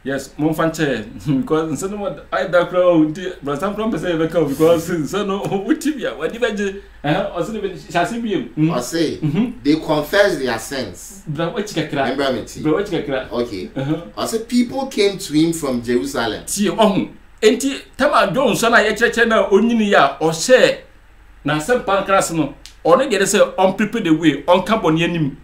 Yes, mon fanche because so no I da crowd but some from say because so no utibia what dibaje also be shase biem I say they confess their sins. Bra what kakra. Remember me ti. Bra what kakra. Okay. I say people came to him from Jerusalem. Ti ohun enti tama don so na ye cheche na onyini ya o share na sem pancras no ono dey say on prepare the way on carbon anim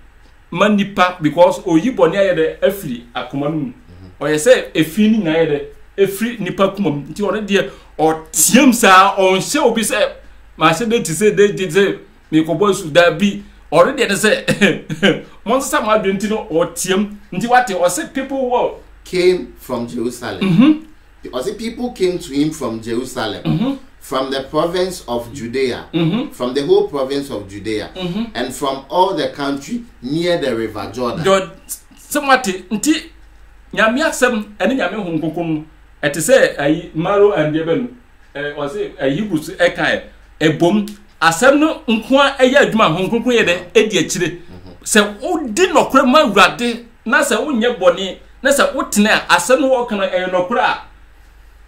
man nipa because oyiboni aye de afiri akoma no or you say a feeling na ye a free nipa kumam nti one de or tiem sa on she obi say ma say dey say say me ko boy su da bi already dey say monso sa ma dwenti no or tiem nti what or say people who came from Jerusalem. Or say people came to him from Jerusalem. From the province of Judea, from the whole province of Judea, and from all the country near the river Jordan. Somewhat nti nyame asem ene nyame honkonkon ete say ayi maro and deben or say Hebrews ekai ebom asem no nko eya adwuma honkonkon ye de edi akire se odi nokre ma wurade na se wonye bone na se wotena asem no wo kana e nokre a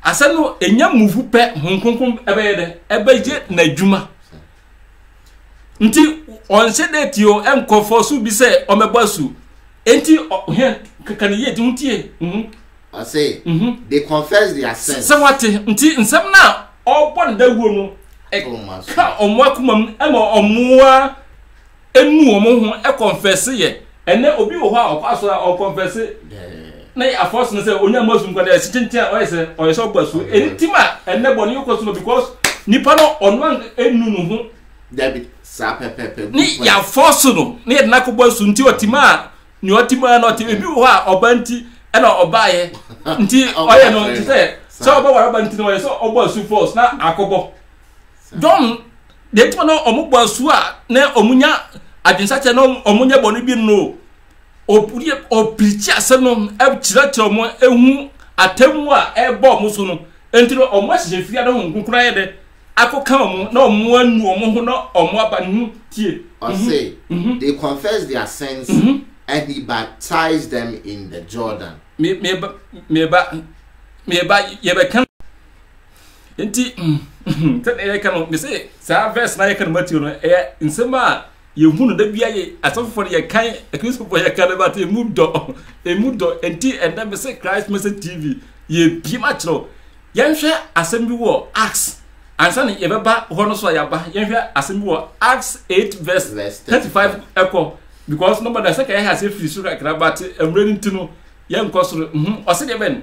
asem no enya muvu pe honkonkon ebe de ebeje na adwuma nti onse de tio enkofo su bi se omebosu enti can you do I say they confess their sins. Somewhat nti nsem na obon da wuo no ka omwakumam ema omwa enu omo ho e confess ye ene obi wo ho a okwaso a o confess na ya force no say onya masum kwa da sitintia o yese o yese ogbasu entima ene boni yokoso no because nipa no onwan enu no ho David sa pepepe ni ya force no na ye na ko gbasu nti otima ni otima na otima bi wo a obanti ena obaye nti oye no nti say oba wara banti no so ogbasu force na akobo don de timo no omugbasu a na omunya adinsache no omunya bonu bi no opuri oprichi asem no e chira omo ehu atemu a ebo mo so no enti no omo ahye fia do nkunkura ye de akoka omo na omo anu omo ho na omo aba nu tie I say they confess their sins and he baptized them in the Jordan. Me ye be kan enti tell ye kan me say sa verse na ye kan Matthew no e nsema ye hunu da bia ye asofo ye kan Christ for ye kan ba te mudo enti and then me say Christ Message TV ye bi ma chro ye hwe asem bi wo Acts ansa ne ye beba ho no so ya ba ye hwe asem bi wo Acts 8 verse 35 echo because nobody say can has a free so kakra but emready to ye nkosoro o se de ben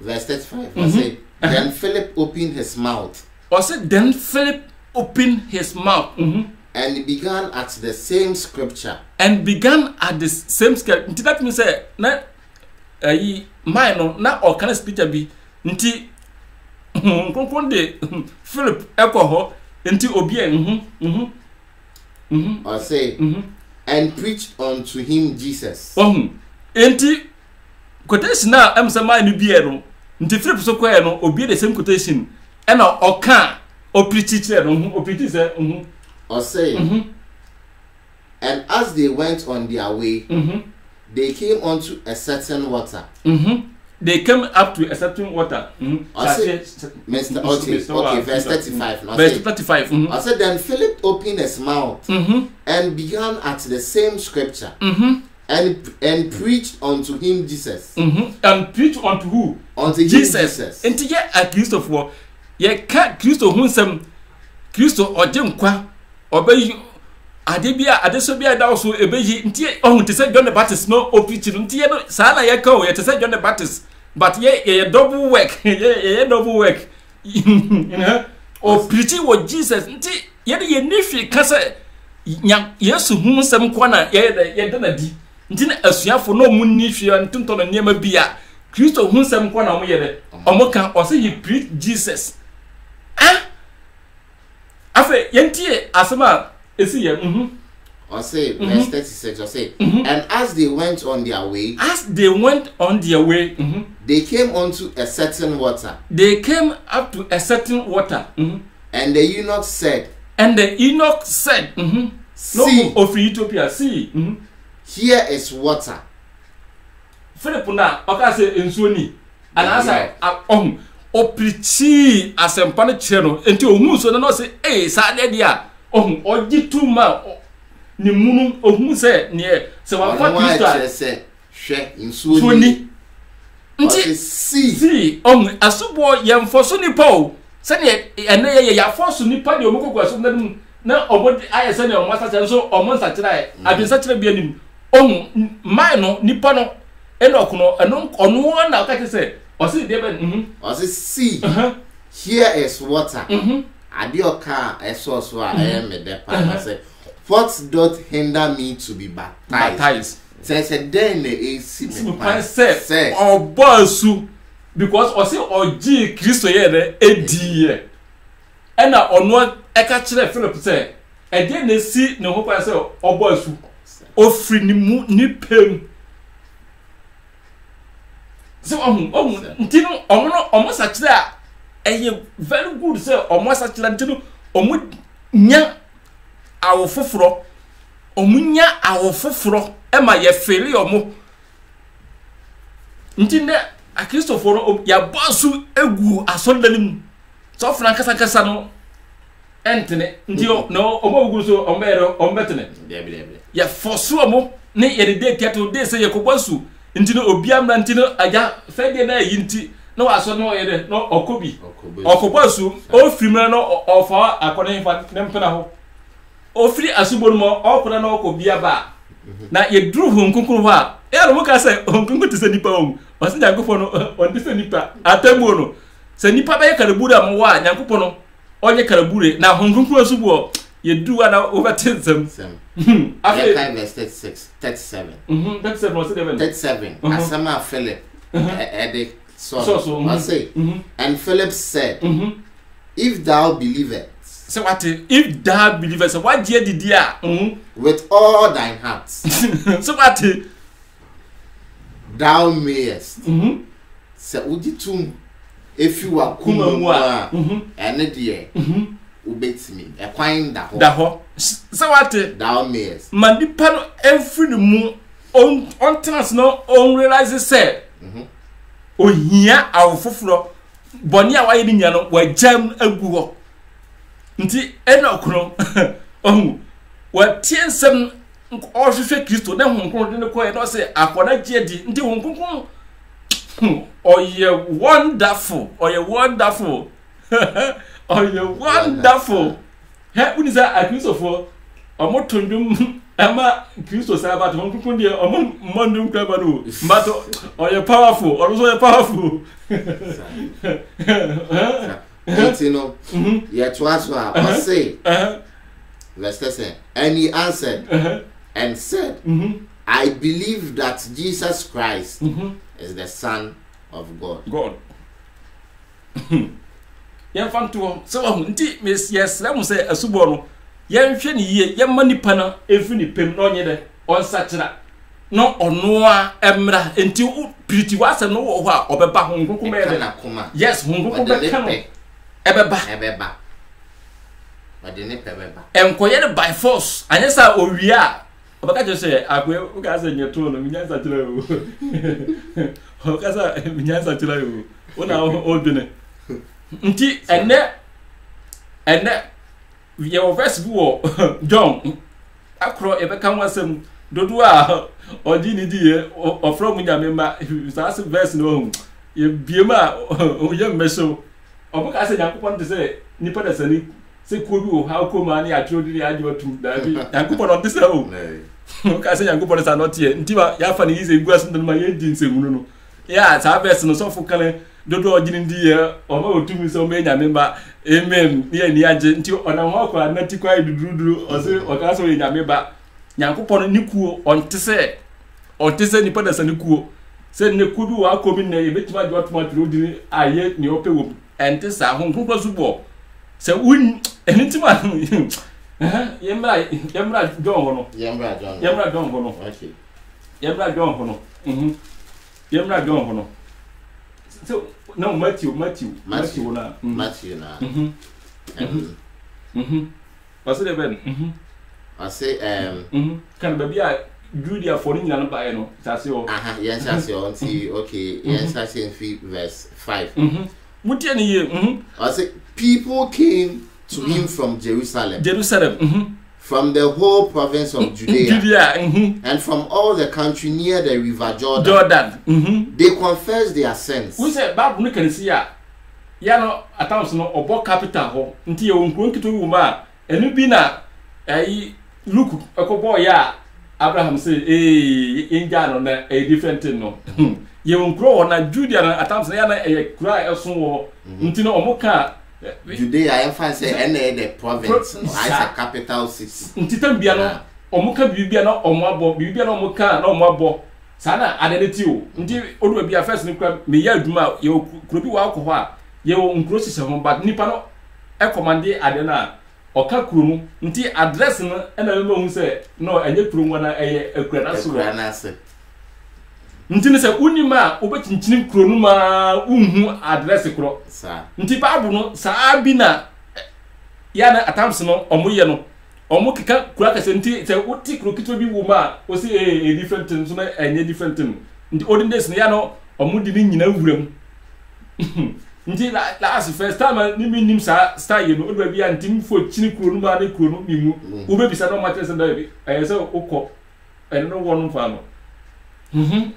verse 35 I say then Philip opened his mouth. O se then Philip opened his mouth and he began at the same scripture. And began at the same scripture. Nti that means say na ayi mine no na o kana scripture bi nti konkon de Philip ekoho nti obi I say and preached unto him Jesus. Nti quotation na am say mine bi e no nti Philip so kwa no obi the same quotation e na o kan o preach kire no o preach say or say and as they went on their way they came unto a certain water. They came up to a certain water. I said, Mr. Okay, verse 35. Verse 35. I said, then Philip opened his mouth and began at the same scripture and preached unto him Jesus. And preached unto who? Unto Jesus. And to get a Christopher, ye can't Christo whom Christo or Jim Qua obey. Adebia adesobia da so ebeyi ntie ohun te say John the Baptist no opichi ntie no sa na ye ka o ye te say John the Baptist but ye double work ye double work you know opichi wo Jesus ntie ye de ye nifi ka say Yesu hu nsem kwa na ye de na di ntie na asuafo no mu nifi ntinto no niema bia Kristo hu nsem kwa na mo ye de omo kan o say he preach Jesus afa ye ntie asema I say, verse 36, I say, and as they went on their way, they came unto a certain water. They came up to a certain water. And the eunuch said, see, no, of Ethiopia, see, here is water. Philip na oka say ensuoni anasa oprichi asempa no kire no enti ohun so no say sa de dia ogituma ni munu ohun say ne se wa fa Kristo say hwe ensuoni nti si asubo yemfoso nipa o se ne ene ye ya foso nipa de omukoko so na obodi ayese ne omasa che so omonsa kire adwensa kire bia nim mai no nipa no eno kono ono na ka say o se de ben o se see here is water adioka esoso a me de pa say what doth hinder me to be baptized says then is say obasu because o say oji Kristo ye re ediye ena ono eka kire Philip say e de na si ne ho pa say obasu ofri ni mu ni pem so ntino omo sa kire a eye very good say omo sa kire ntino omo nya awofoforo omunya awofoforo ema ye feli omo ntinde a Christopher ya bosu egu asondanim so franka kasa no entene ndio no omo guru so ombero ombetene ya fosu omo ne ye de tiato de se ye kobosu ntino obiamra ntino aja fede na yinti no aso no ye de no okobosu ofrimra no ofa akone fa nempena ho ofri asubon mo okura na okobia ba na ye dru hunkunkun ho a e ro muka say hunkunkun te se nipa o se nyankopon no on te se nipa atamu no se nipa ba ye karabura mo wa nyankopon no onye karabure na hunkunkun asubo ye dru ana overtensem after verse 37 37 was 37 asama Philip ede so I say and Philip said if thou believest so what if thou believest what dear did dia with all thine heart so what thou mayest se uditum if you are kuma ene de ubetimi e kwan da ho so what thou mayest manipa no every mu on trans no on realize say ohia awofoforo boni a waye ni nya no wajam agu ho nti enokro watiensem ohwehwe Kristo na honkron de ne koye no se akoda giedi nti honkron oye wonderful he uniza a Christopher omotondum ama Kristo sa ba honkron de omondum kraba no mbato oye powerful powerful you know, yet was I say, verse 10, and he answered and said, I believe that Jesus Christ is the Son of God. Yan fanto so nti yes let me say asubo no yan hwe ni ye yan manipa na efi ni pem no nye de on sachira no ono a emra nti piriti wase no wo ho a obeba honkonko me de yes honkonko be kan ebeba wadene pebeba enkoye ne by force anyesa owia obaka je say akwe uka say nyeto no minyansa tira o okasa minyansa tira o ona odene nti ene ye verse wo John akro ebeka wasem dodo a odi ni die ofro munyamema sas verse no ye biema ye meso obuka se yakupon te se nipa da sani se kobi o ha ko ma ni atrodiri ajo tu da bi yakupon on te se o obuka se yakupon sa no tie ntiba ya fa ni ise guaso ndo ma ye di nsegunu no ya sa verse no so fukale dodo ogini ndi ye o ma otumi so me nyameba amen ye ni age nti ona ho akwa na ti kwa duduru o se o ka so ye nyameba yakupon ni kuo on te se nipa da sani kuo se ne kobi wa ko bi na ye betima jo atuma atrodiri aye ni ope wo ente sa honkro subo se un enitima yemra John hono yemra John hono okay yemra John hono yemra John hono so no Matthew na what's the ben I say can be a Judea for nyina no bae no sase o yes sase o nti okay yes sase in verse 5 mutie ni ye I say people came to him from Jerusalem from the whole province of Judea and from all the country near the river Jordan they confessed their sins. We say Bible no kan see ya no attempts no obo capital ho nti ye onkro nkito wu ma enu bi na look ekobo ya Abraham say inja no na a different thing no ye onkro na Judea na attempts ya na kura eson wo nti no omoka Judea emphasize the province no as a capital city nti tambia no omoka bibia na omoabo bibia na omoka na omoabo sana adeneti o nti odu bia first ni kura me ya aduma ye kuro bi wa akọ ho a ye onkro sise ho but nipa no e commande adena oka kuro mu nti address no na me hu se no enye kuro mu na eye akura na so nti ne se unima obekinchini kuro nu ma unhu address kuro sa nti Bible no saa bi na ya na attempts no omoye no omo keka kura ka se nti se uti kuro kito bi wo ma o se a different thing so na enye different thing nti olden days no ya no omo di ni nyina wuram nti last first time ni minim sa style no odwa bia ntim fo chini kuro nu ma ne kuro nu mi mu wo be bisa no matter se da bi se ukọ no wonu fa no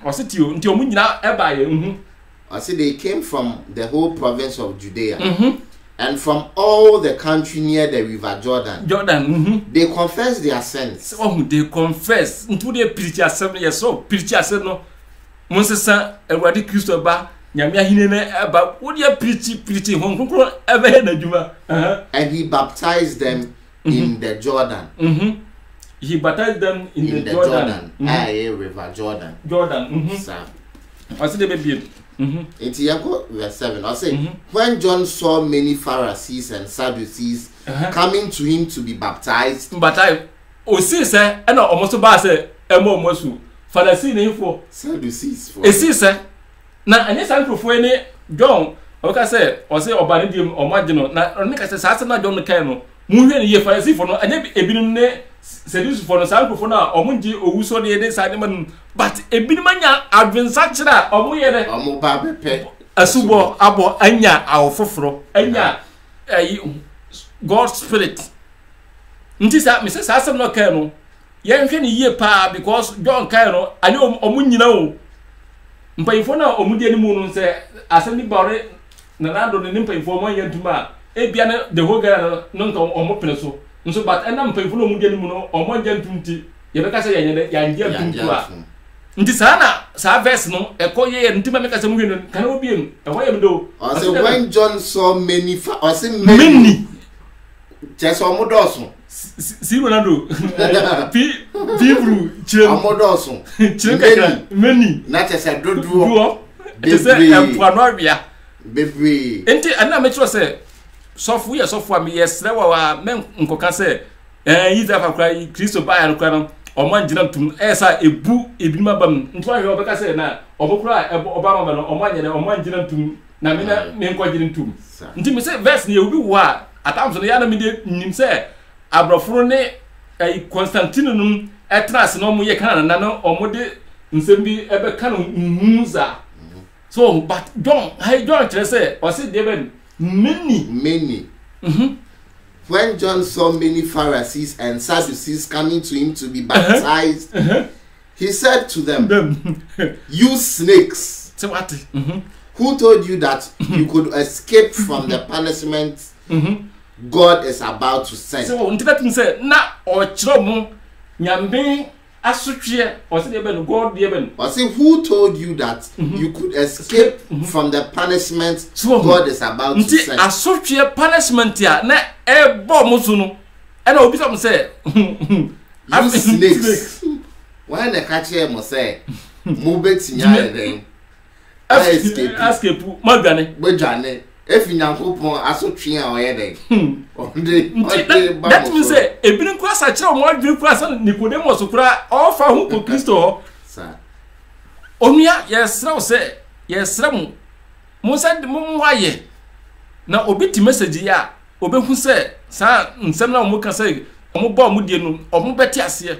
ositio nti omu nyina eba ye I say they came from the whole province of Judea and from all the country near the river Jordan. They confess their sins. Oh, they confess. Into the preach assembly, yes, so preach assembly. Monsesa, Ewadi Christo ba, Nyamia Hinene eba, would you preaching home ever had a juma? And he baptized them in the Jordan. He baptized them in the Jordan. River Jordan. Sir. I see the baby. It's verse 7. I say, when John saw many Pharisees and Sadducees coming to him to be baptized, but I see, sir, and almost about say, Emo Mosu, Pharisee name for Sadducees. See, sir. Now, and yes, I'm for any John, okay, say, or say, or Banidium or Marginal. Now, I think I say, Sasana John the Cano, Moving ye Pharisee for no, and yet a bit seduce for the sample for now, or Munji or Uso the Simon, but a binmania adventure or Muyere or Mobabe Pet, a subo, abo, Anya, our fofro, Anya, God's spirit. Ntisa, Mrs. Hassan no Cano, young ye pa because John Cano, I know Omunino. Mpayfona Omudian Moon say, Assembly Barre, Nanado, the Nimpa for 1 year to ma, Ebiana, the whole girl, non or Mopeneso. So but and I'm paying for no mudian muno or 1 year 20. You make us say Yandia. Ntisana, sa verse no, a coye and Timma make us a movie can be in a way do. I say when John saw many, I say many. Just almost see what I do. People, children, many. Not as I do. Baby. And I make sure say. Software me yes wa men nkoka se yiza fa kra Kristo ba ya kra no o man gina tum esa ebu ebinima bam nto ahwe obeka se na obokra oba ma no o man yene o man gina tum na me na me nko gina tum nti me se verse ne obi wo a atamso no ya na me de nim se abroforo ne Constantine num etras no mo ye kana na no o mo de nsem bi ebe kana nhuza so but John tell say o se David many. When John saw many Pharisees and Sadducees coming to him to be baptized, he said to them, you snakes, so what? Who told you that you could escape from the punishment God is about to send? So until say na ochromo nyambe asutwe or say God even. I say who told you that you could escape from the punishment God is about to send? Asutwe punishment ya na ebo musu no. E na obi some say you snakes. Why na catch him say mo betinya den. Escape magane. Bojane. If Yankopon asotwe a oye den. That means say ebinu kwa sa kire o mo adwiri kwa sa Nicodemus kura all fa hu ko Kristo sir onua yesra say yesra mo send mo waye na obi ti message ya obehu say sa nsem na mo ka say o mo ba o mo die no o mo beti ase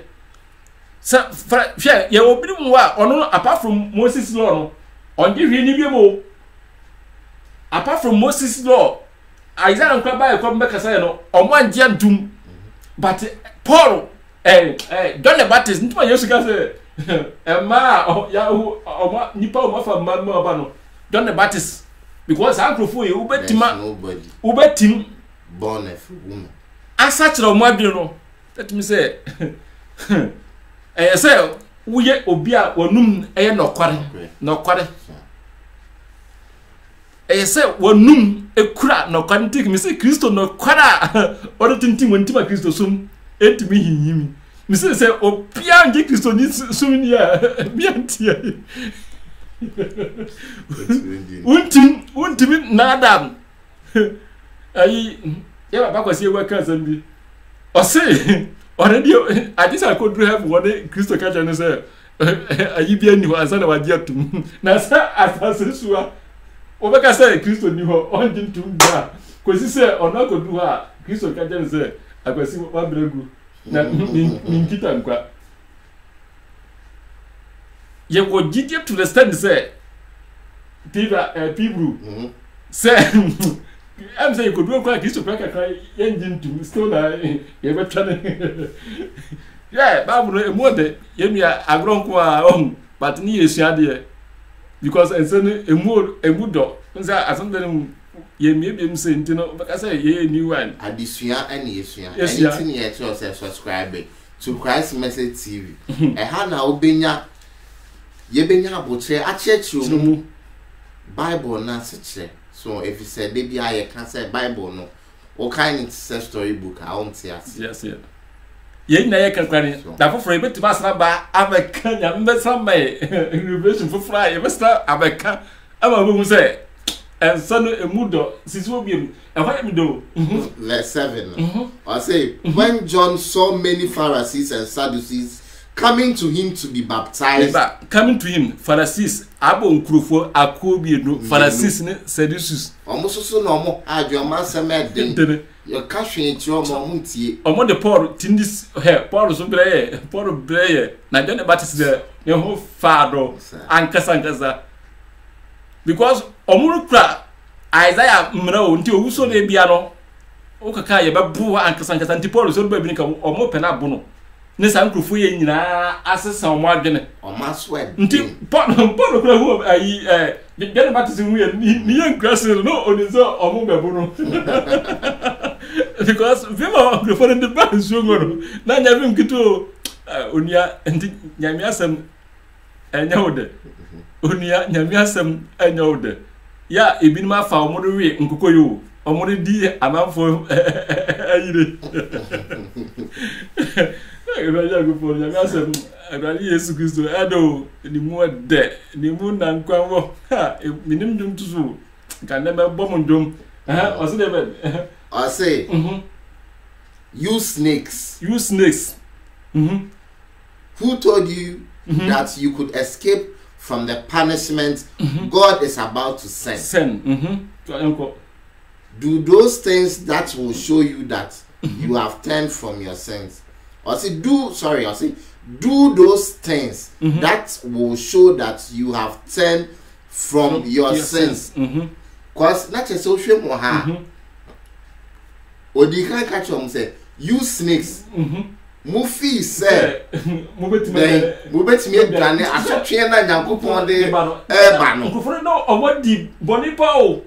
sa hwe ye obi mu a ono apart from Moses law no on give hwe ni bi mo apart from Moses law Isaiah nkwa ba ko mbeka say no omo anje antum but Paul John the Baptist ntuma Yesu ka say ma ya omo nipa omo fa ma ba no John the Baptist because ankrofo ye ubetim born of woman asa kire omo adwe no let me say say uye obi a wanum nokore say wanum ekura nokore ntik me say Kristo nokore a odetintim wontima Kristo sum etimi hinyimi me say opia nge Kristo ni sum ni a biantia untim nadam ayi ye baba kwasi ewa kan sambi o say already I just I could have one Kristo ka jane say ayi bia ni ho ansa na wadi atum na sa asase suwa obeka say Kristo ni ho onjin tum da kwesi say ona ko du ha Kristo ka jane say akwasi wa bregu na nkita nkwa ye go gidi to the stand say people say I'm saying could do quite Kristo ka engine to still na ye betane yeah babu emode yemia agronko a but ni yesua de because ensene emudo nza asonde yemia biem se ntino beka say ye new one adisua and yesua anything ye to subscribe to Christ Message TV ha na obenya ye benya abotre a church mu Bible na se so if you said maybe I can say Bible no what kind of story book I won't say yes ye na ye kan kwani da foforo e betima asra ba abeka nya mbesa mai revelation foforo e besta abeka ama bo mu say ensano emudo sisi obi e fa mi do verse 7 I say when John saw many Pharisees and Sadducees coming to him to be baptized coming to him Pharisees abo nkrofo akobi no Pharisees ne Sadducees omo soso no omo adwoma semede yo ka hwe nti omo ntie omo de Paul tindis Paul so breye na John the Baptist de ne ho faado ankasa because omo kra Isaiah mra o nti owuso na bia no o kaka ye bebu ankasa nti Paul so ba bi nka omo pena abo no ne san krofo ye nyina asesa omo adwene omo sweat nti Paul kra hu ayi John Baptist hu ye ni ye nkrase no onizo omo bebu no because vima krofo ne ba nso ngoro na nya vim kito onia nti nyame asem enya wode onia nyame asem enya wode ya ebinim afa omo do we nkokoyo omo di amanfo ayire Raja go for ya gasem Raja Yesu Kristo ado ni mu de ni mu na nkwanwo ha minim dum tusu kan na bom dum o se de I say you snakes who told you that you could escape from the punishment God is about to send do those things that will show you that you have turned from your sins I say do those things that will show that you have turned from your sins. Cause not just social mo ha. Odi kan catch am say you snakes. Mo fi say mo betimi adwane asotwe na Nyankopon de ba no. Nkofo no omodi bonipa o.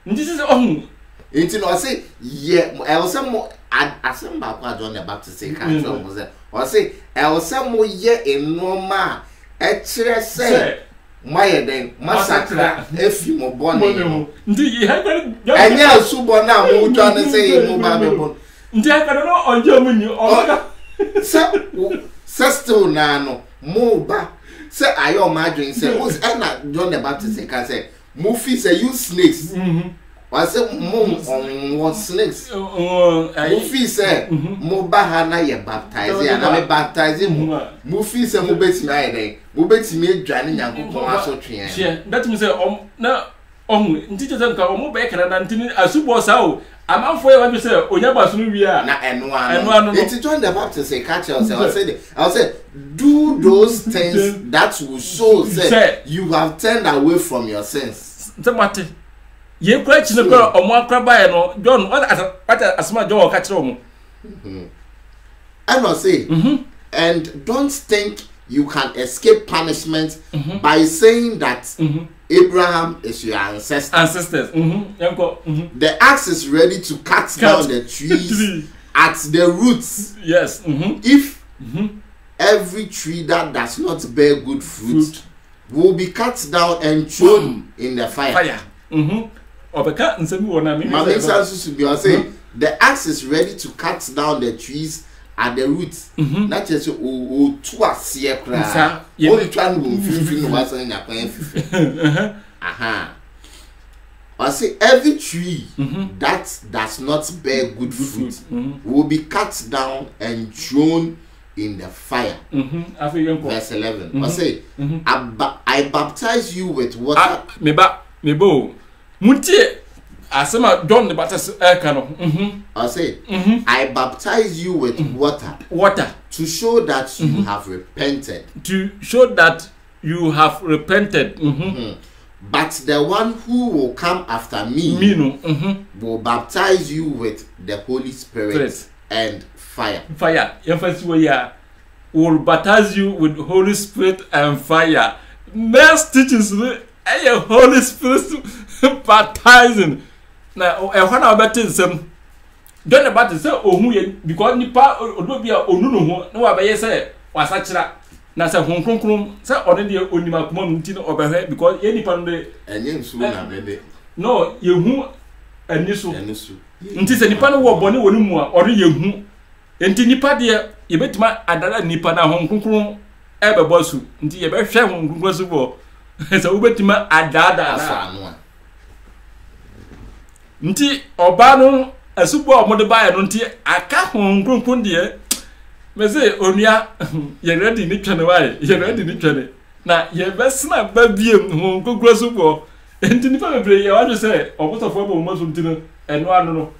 Ndi se ohun. Enti no say yeah, I was some asem ba kwa John the Baptist say kan so mo say o say I say mo ye enoma e kire say my den massacre efi mo bone ndi ye ha enya asubo na mo twa ne say mo ba be bon ndi ha no onje mo ni o se still na no mo ba say ayo ma dwen say o na John the Baptist say kan say mo fi say you snakes I say mo snakes mo fi say mo ba ha na ye baptize ya na me baptize mo fi say mo betimi aye den mo betimi adwane Nyankopon asotwe that means say na nti je nka omo be kana na ntini asubo sa o amanfo ye wan be say onya baso no wi a na eno ano it's John the Baptist say catch us I'll say do those things that will show say you have turned away from your sins. Ntamate ye kura chi no kura omo akra ba ye no John what asma John ka kire omo I must say and don't think you can escape punishment by saying that Abraham is your ancestors. The axe is ready to cut down the trees at the roots. Yes. If every tree that does not bear good fruit will be cut down and thrown in the fire. The axe is ready to cut down the trees at the roots. Not just to a seer cry. Only trying to fulfill what's in your plan. I say every tree that does not bear good fruit will be cut down and thrown in the fire. Verse 11. I say, I baptize you with water. Mebo. Muntie. Asema John the Baptist kano. I say, I baptize you with water to show that you have repented. To show that you have repented. But the one who will come after me will baptize you with the Holy Spirit and fire. Fire. Will baptize you with Holy Spirit and fire. Next teachings, Holy Spirit baptizing. Now, when I baptize them, John the Baptist say, "Oh, because nipa odobia onuno ho na wa be say wasachira na say honkronkron say already onima kuma nti no obehwe because ye nipa no enye nsu na bede no ye hu aniso nti say nipa no wo bone woni mu a ore ye hu enti nipa de ye betima adara nipa na honkronkron ebebo su nti ye be hwe honkronkron su bo say wo betima adada na nti oba no asubo omode bae no nti aka honkronkron de me say onua ye ready ni twene wae ye ready ni twene na ye besna ba biem honkronkron subo enti nipa bebre ye wa say obotofo bo mo so nti no eno anu no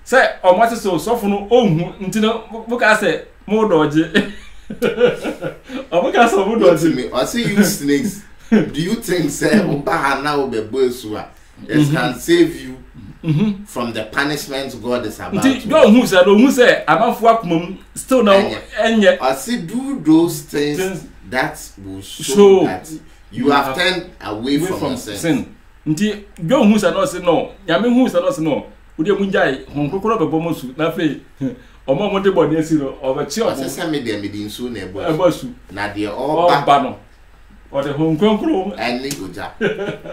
say omwate so sofo no ohu nti no buka say mo doje obuka so mo doje me I see you snakes. Do you think say oba na obebosu a it can save you from the punishment God is about to do? Who say amanfo akomam still now enye I see do those things that will show that you have turned away from sin. Nti do who say no say no nyame who say no say no odi munjai honkokoro bebo mosu na fe omo mo de body asiro obachi obo say me de nsu na ebosu na de oba no o de honkokoro and oja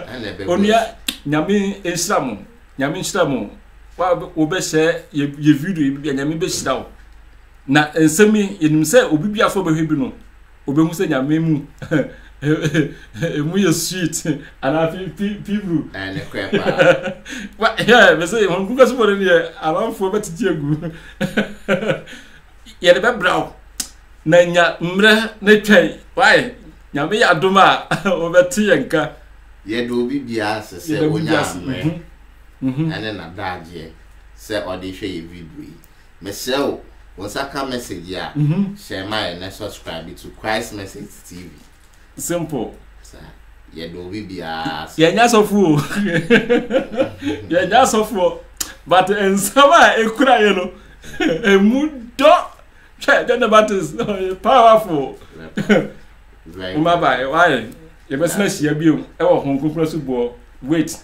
and ebe onia nyame esramu nyame nshiramu wa obe share ye video bi nyame be shirawo na ensemi yenim se obi bia fo behwe bi no obe hu se nyame mu emu ye sweet ana people and crepa wa yeah me say hon kuka so bore ne alanfo betiti egu ye de be braw na nya mre na twai why nyame ya adoma obeti yenka ye do obi bia se onya mre ene na daje se odi hwe ye video me sell once I come message ya share my and subscribe to Christ Message TV. Simple. Ye do obi bia ye nya sofu ye nya sofu but ensama ekura ye no emudo John the Baptist powerful. Right. Bye why? You best not see a view. Ever home, so wait.